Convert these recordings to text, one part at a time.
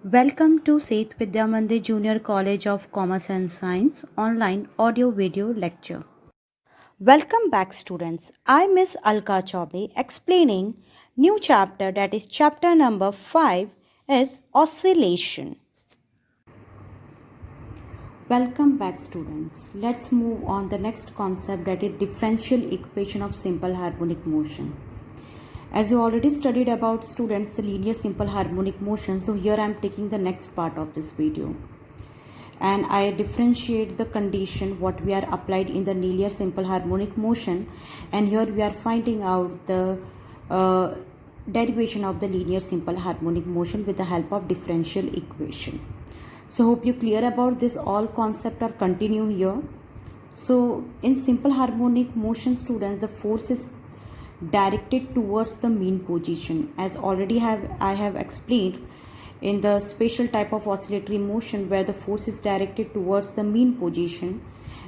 Welcome to Seth Vidya Mandir Junior College of Commerce and Science online audio video lecture. Welcome back students. I Miss Alka Chaube explaining new chapter, that is chapter number 5 is oscillation. Welcome back students. Let's move on the next concept, that is differential equation of simple harmonic motion. As you already studied about students the linear simple harmonic motion, so here I am taking the next part of this video and I differentiate the condition what we are applied in the linear simple harmonic motion, and here we are finding out the derivation of the linear simple harmonic motion with the help of differential equation. So hope you clear about this, all concept are continue here. So in simple harmonic motion students, the force is directed towards the mean position, as already I have explained in the special type of oscillatory motion where the force is directed towards the mean position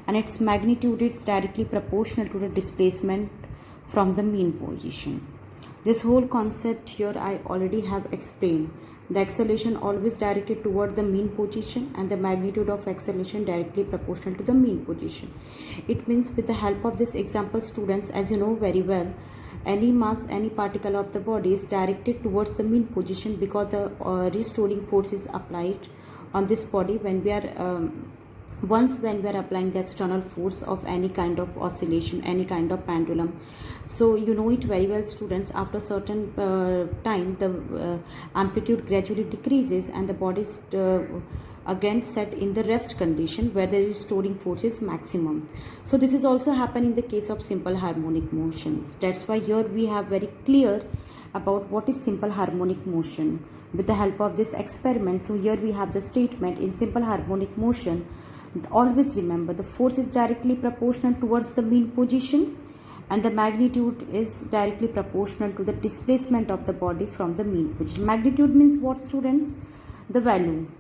and its magnitude is directly proportional to the displacement from the mean position. This whole concept here I already have explained. The acceleration always directed toward the mean position and the magnitude of acceleration directly proportional to the mean position. It means with the help of this example students, as you know very well, any mass, any particle of the body is directed towards the mean position because the restoring force is applied on this body when we are when we are applying the external force of any kind of oscillation, any kind of pendulum. So you know it very well students, after certain time the amplitude gradually decreases and the body is again set in the rest condition where the restoring force is maximum. So this is also happen in the case of simple harmonic motion. That's why here we have very clear about what is simple harmonic motion with the help of this experiment. So here we have the statement, in simple harmonic motion always remember the force is directly proportional towards the mean position and the magnitude is directly proportional to the displacement of the body from the mean position. Magnitude means what students? The value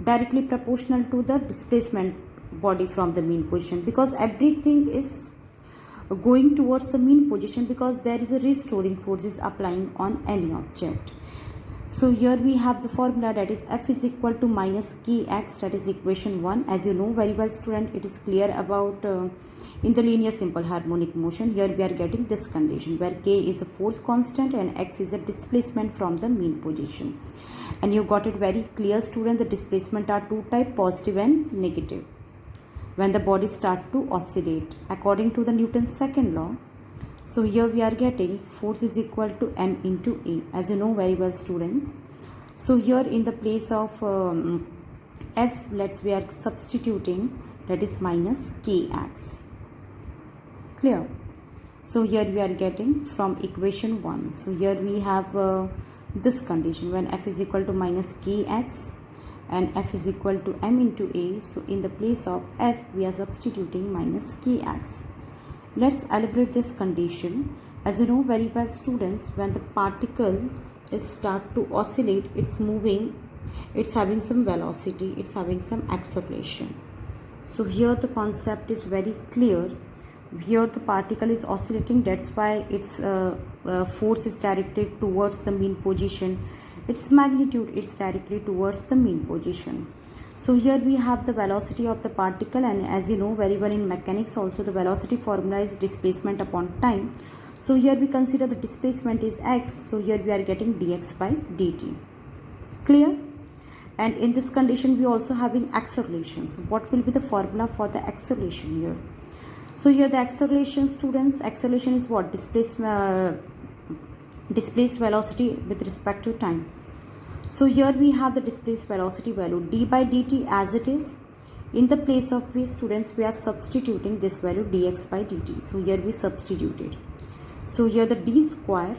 directly proportional to the displacement body from the mean position, because everything is going towards the mean position because there is a restoring force is applying on any object. So here we have the formula, that is F is equal to minus kx, that is equation 1. As you know very well student, it is clear about in the linear simple harmonic motion, here we are getting this condition where k is the force constant and x is a displacement from the mean position. And you got it very clear student, the displacement are two type, positive and negative, when the body start to oscillate according to the Newton's second law. So here we are getting force is equal to m into a, as you know very well students. So here in the place of f, we are substituting, that is minus kx. Clear? So here we are getting from equation 1. So here we have this condition when f is equal to minus kx and f is equal to m into a. So in the place of f we are substituting minus kx. Let's elaborate this condition. As you know very well students, when the particle is start to oscillate, it's moving, it's having some velocity, it's having some acceleration. So here the concept is very clear. Here the particle is oscillating, that's why its force is directed towards the mean position, its magnitude is directly towards the mean position. So here we have the velocity of the particle, and as you know very well in mechanics also, the velocity formula is displacement upon time. So here we consider the displacement is x, so here we are getting dx by dt. Clear? And in this condition we also having acceleration. So what will be the formula for the acceleration here? So here the acceleration students, acceleration is what? Displaced velocity with respect to time. So here we have the displaced velocity value d by dt as it is. In the place of which students we are substituting this value dx by dt. So here we substituted. So here the d square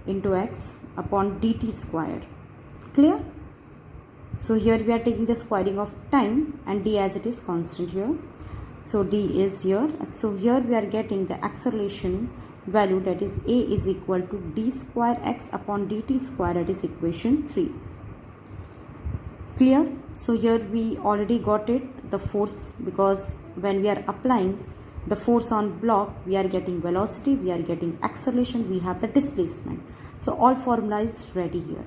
into x upon dt square. Clear? So here we are taking the squaring of time and d as it is constant here. So d is here. So here we are getting the acceleration value, that is a is equal to d square x upon dt square, that is equation 3. Clear? So here we already got it, the force, because when we are applying the force on block we are getting velocity, we are getting acceleration, we have the displacement. So all formula is ready here.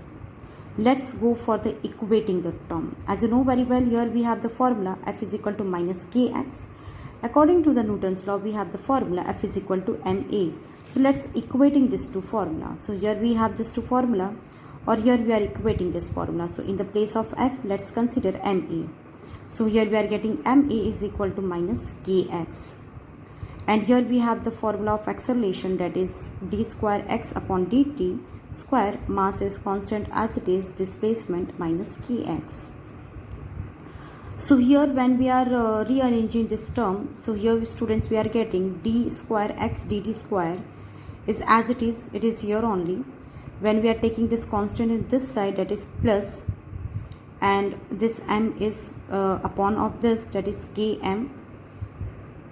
Let's go for the equating the term. As you know very well, here we have the formula F is equal to minus kx. According to the Newton's law, we have the formula F is equal to ma. So let's equating this two formula. So here we have this two formula, or here we are equating this formula. So in the place of F, let's consider ma. So here we are getting ma is equal to minus kx. And here we have the formula of acceleration, that is d square x upon dt square, mass is constant as it is, displacement minus kx. So here when we are rearranging this term, so here students we are getting d square x dt square is as it is here only. When we are taking this constant in this side, that is plus, and this m is upon of this, that is km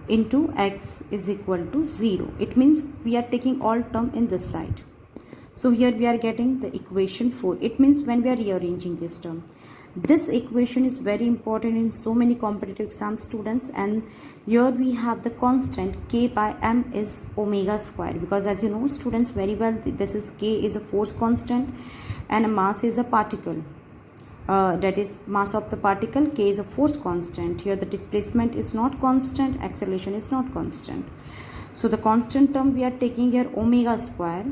into x is equal to 0. It means we are taking all term in this side. So here we are getting the equation 4. It means when we are rearranging this term, this equation is very important in so many competitive exam students, and here we have the constant k by m is omega square, because as you know students very well, this is k is a force constant and a mass is a particle. That is mass of the particle, k is a force constant. Here the displacement is not constant, acceleration is not constant. So the constant term we are taking here omega square,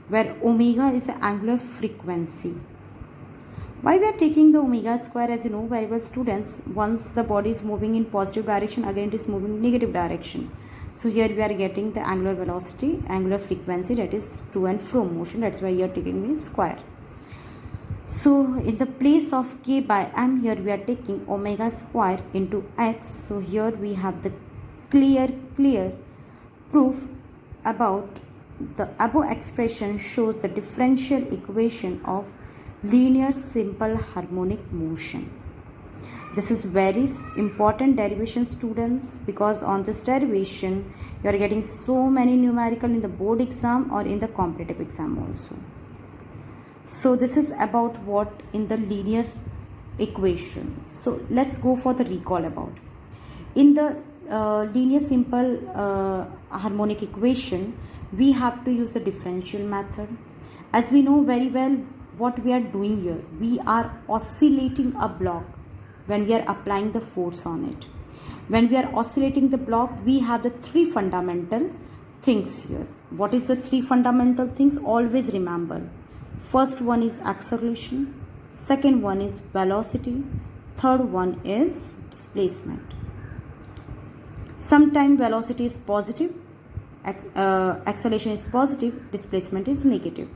where omega is the angular frequency. Why we are taking the omega square? As you know very well students, once the body is moving in positive direction, again it is moving in negative direction. So here we are getting the angular velocity, angular frequency, that is to and fro motion. That's why you are taking the square. So in the place of k by m, here we are taking omega square into x. So here we have the clear proof about the above expression shows the differential equation of linear simple harmonic motion. This is very important derivation students, because on this derivation you are getting so many numerical in the board exam or in the competitive exam also. So this is about what in the linear equation. So let's go for the recall about. In the linear simple harmonic equation, we have to use the differential method. As we know very well what we are doing here, we are oscillating a block when we are applying the force on it. When we are oscillating the block, we have the three fundamental things here. What is the three fundamental things? Always remember. First one is acceleration, second one is velocity, third one is displacement. Sometimes velocity is positive, acceleration is positive, displacement is negative.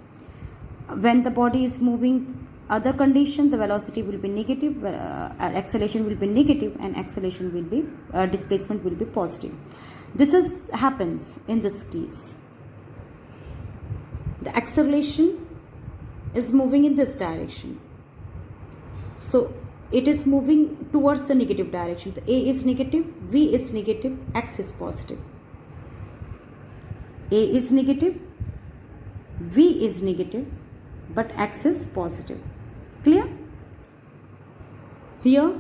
When the body is moving other condition, the velocity will be negative, acceleration will be negative, and acceleration will be displacement will be positive. This happens in this case. The acceleration is moving in this direction, so it is moving towards the negative direction. The a is negative, v is negative, x is positive. A is negative, v is negative, but x is positive. Clear? Here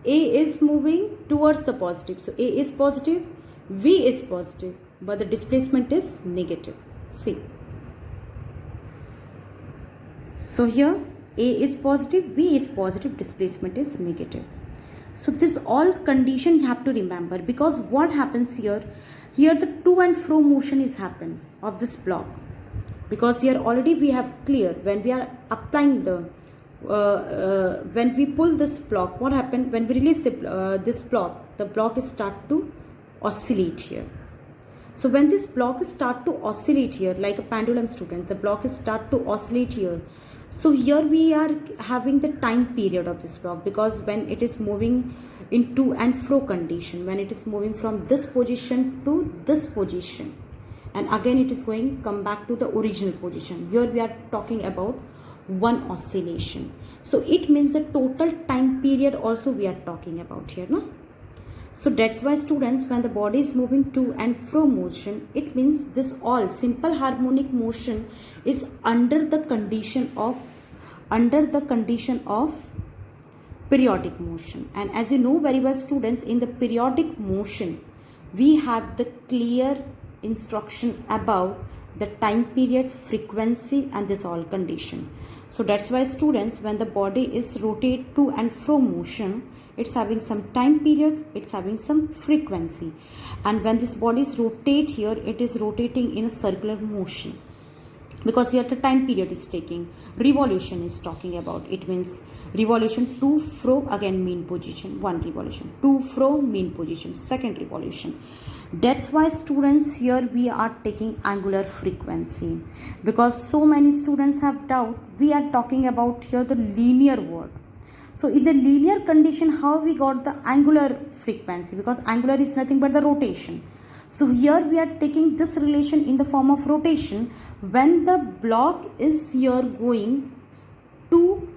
a is moving towards the positive, so a is positive, v is positive, but the displacement is negative. See, so here a is positive, v is positive, displacement is negative. So this all condition you have to remember, because what happens here the to and fro motion is happen of this block, because here already we have clear when we are applying the when we pull this block, what happened when we release this block, the block is start to oscillate here. So when this block is start to oscillate here like a pendulum student, the block is start to oscillate here. So here we are having the time period of this block, because when it is moving in to and fro condition, when it is moving from this position to this position, and again it is going come back to the original position, here we are talking about one oscillation. So it means the total time period also we are talking about here, no? So that's why students, when the body is moving to and fro motion, it means this all simple harmonic motion is under the condition of periodic motion. And as you know very well students, in the periodic motion we have the clear instruction about the time period, frequency, and this all condition. So that's why students, when the body is rotate to and fro motion, it's having some time period, it's having some frequency. And when this body is rotate here, it is rotating in a circular motion, because here the time period is taking. Revolution is talking about, it means revolution to fro, again mean position, one revolution, to fro mean position, second revolution. That's why students, here we are taking angular frequency, because so many students have doubt. We are talking about here the linear word. So in the linear condition, how we got the angular frequency, because angular is nothing but the rotation. So here we are taking this relation in the form of rotation. When the block is here going to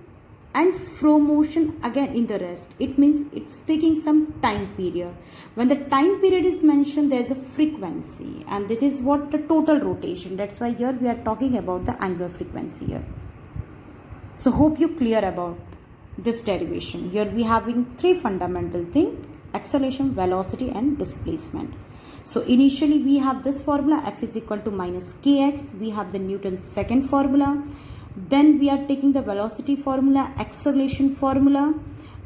and fro motion again in the rest, it means it's taking some time period. When the time period is mentioned, there's a frequency, and this is what the total rotation. That's why here we are talking about the angular frequency here. So hope you clear about this derivation. Here we having three fundamental thing: acceleration, velocity and displacement. So initially we have this formula, F is equal to minus kx. We have the Newton's second formula. Then we are taking the velocity formula, acceleration formula.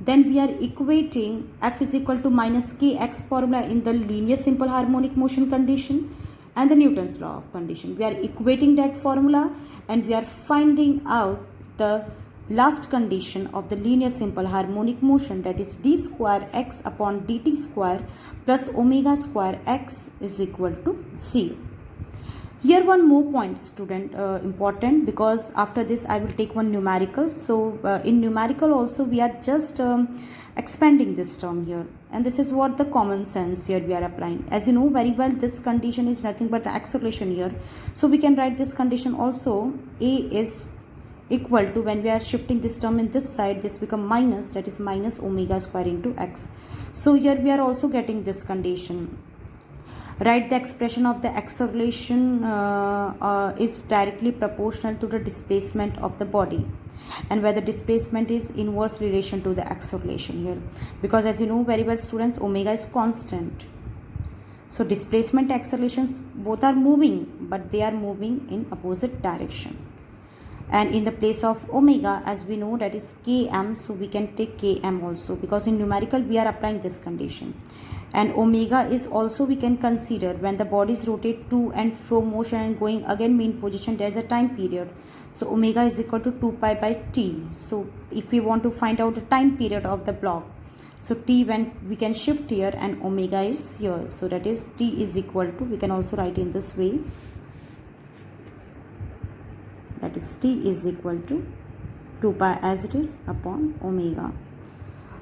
Then we are equating F is equal to minus kx formula in the linear simple harmonic motion condition and the Newton's law of condition. We are equating that formula, and we are finding out the last condition of the linear simple harmonic motion, that is d square x upon dt square plus omega square x is equal to 0. Here one more point, student, important, because after this I will take one numerical. So in numerical also we are just expanding this term here, and this is what the common sense here we are applying. As you know very well, this condition is nothing but the acceleration here. So we can write this condition also, a is equal to, when we are shifting this term in this side, this become minus, that is minus omega square into x. So here we are also getting this condition. Write the expression of the acceleration is directly proportional to the displacement of the body, and where the displacement is inverse relation to the acceleration here, because as you know very well students, omega is constant. So displacement, accelerations both are moving, but they are moving in opposite direction. And in the place of omega, as we know, that is km, so we can take km also, because in numerical we are applying this condition. And omega is also we can consider when the bodies rotate to and fro motion and going again mean position, there is a time period. So omega is equal to 2 pi by t. So if we want to find out the time period of the block, so t, when we can shift here, and omega is here, so that is t is equal to, we can also write in this way, that is t is equal to 2 pi as it is upon omega.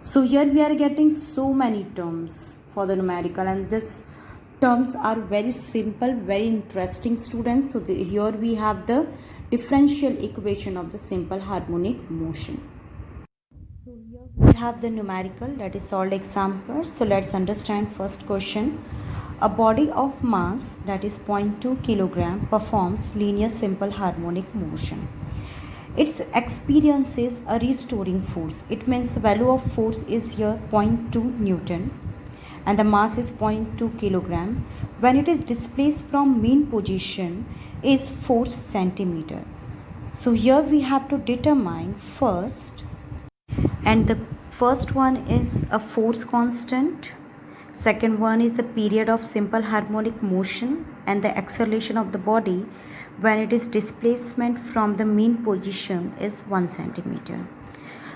So here we are getting so many terms for the numerical, and these terms are very simple, very interesting, students. So here we have the differential equation of the simple harmonic motion. So here we have the numerical, that is solved example. So let's understand first question. A body of mass, that is 0.2 kilogram, performs linear simple harmonic motion. It experiences a restoring force. It means the value of force is here 0.2 Newton, and the mass is 0.2 kilogram. When it is displaced from mean position is 4 centimeter. So here we have to determine first, and the first one is a force constant. Second one is the period of simple harmonic motion and the acceleration of the body when it is displacement from the mean position is 1 centimeter.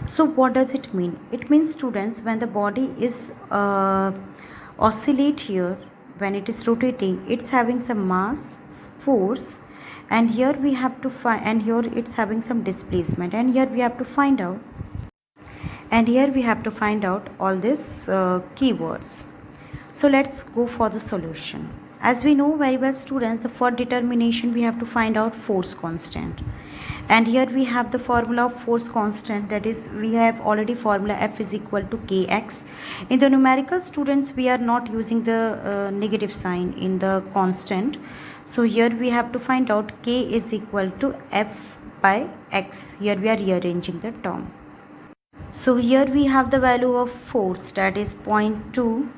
So what does it mean? It means, students, when the body is oscillate here, when it is rotating, it's having some mass, force, and here we have to find, and here it's having some displacement, and here we have to find out, all these keywords. So let's go for the solution. As we know very well, students, the for determination we have to find out force constant, and here we have the formula of force constant, that is we have already formula F is equal to kx. In the numerical, students, we are not using the negative sign in the constant, so here we have to find out k is equal to F by x. Here we are rearranging the term. So here we have the value of force, that is 0.2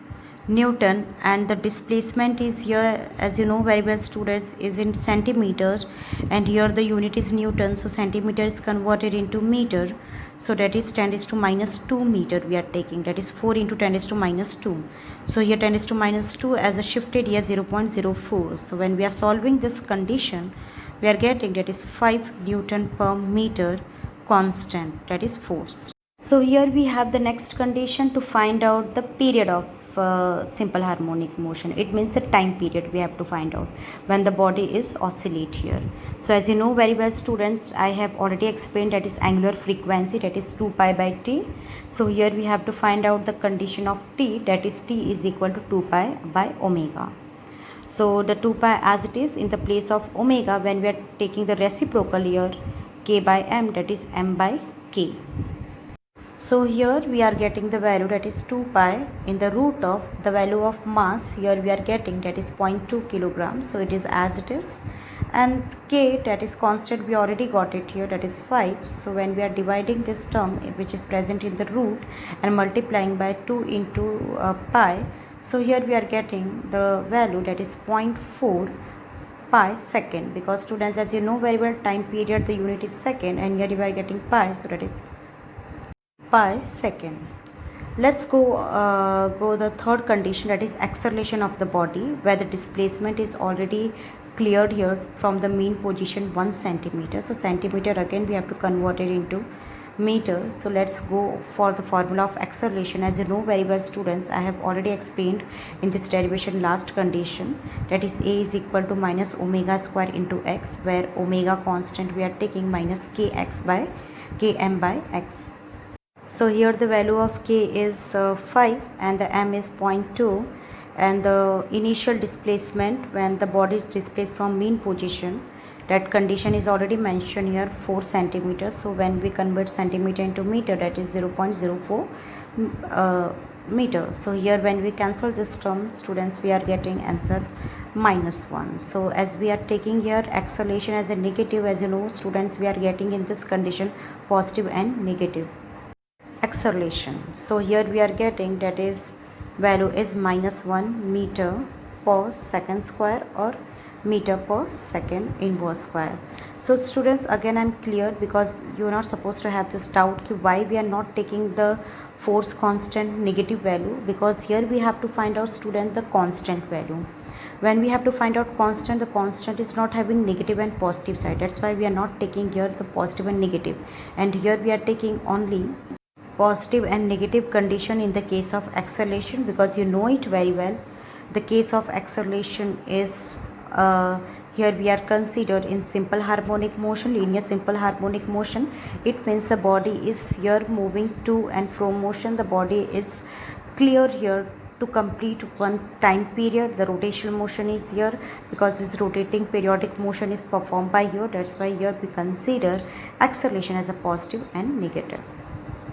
Newton, and the displacement is here, as you know very well students, is in centimeter, and here the unit is Newton, so centimeter is converted into meter, so that is 10 is to minus 2 meter we are taking, that is 4 into 10 is to minus 2. So here 10 is to minus 2 as a shifted here 0.04. So when we are solving this condition, we are getting that is 5 Newton per meter constant, that is force. So here we have the next condition to find out the period of simple harmonic motion. It means the time period we have to find out when the body is oscillate here. So as you know very well students, I have already explained that is angular frequency, that is 2 pi by t. So here we have to find out the condition of t, that is t is equal to 2 pi by omega. So the 2 pi as it is in the place of omega, when we are taking the reciprocal here k by m, that is m by k. So here we are getting the value, that is 2 pi in the root of the value of mass. Here we are getting that is 0.2 kilograms. So it is as it is, and k, that is constant, we already got it here, that is 5. So when we are dividing this term which is present in the root and multiplying by 2 into pi, so here we are getting the value, that is 0.4 pi second, because students, as you know very well, time period the unit is second, and here we are getting pi, so that is pi second. Let's go the third condition, that is acceleration of the body, where the displacement is already cleared here from the mean position 1 centimeter. So centimeter, again we have to convert it into meter. So let's go for the formula of acceleration. As you know very well students, I have already explained in this derivation last condition, that is a is equal to minus omega square into x, where omega constant we are taking minus kx by km by x. So here the value of k is 5 and the m is 0.2, and the initial displacement when the body is displaced from mean position, that condition is already mentioned here, 4 centimeters. So when we convert centimeter into meter, that is 0.04 meter. So here when we cancel this term students, we are getting answer -1. So as we are taking here acceleration as a negative, as you know students, we are getting in this condition positive and negative acceleration. So here we are getting, that is value is -1 meter per second square or meter per second inverse square. So students, again I'm clear, because you are not supposed to have this doubt ki why we are not taking the force constant negative value, because here we have to find out student the constant value. When we have to find out constant, the constant is not having negative and positive side, that's why we are not taking here the positive and negative, and here we are taking only positive and negative condition in the case of acceleration, because you know it very well. The case of acceleration is here we are considered in simple harmonic motion, linear simple harmonic motion. It means the body is here moving to and from motion. The body is clear here to complete one time period. The rotational motion is here, because this rotating periodic motion is performed by here, that's why here we consider acceleration as a positive and negative.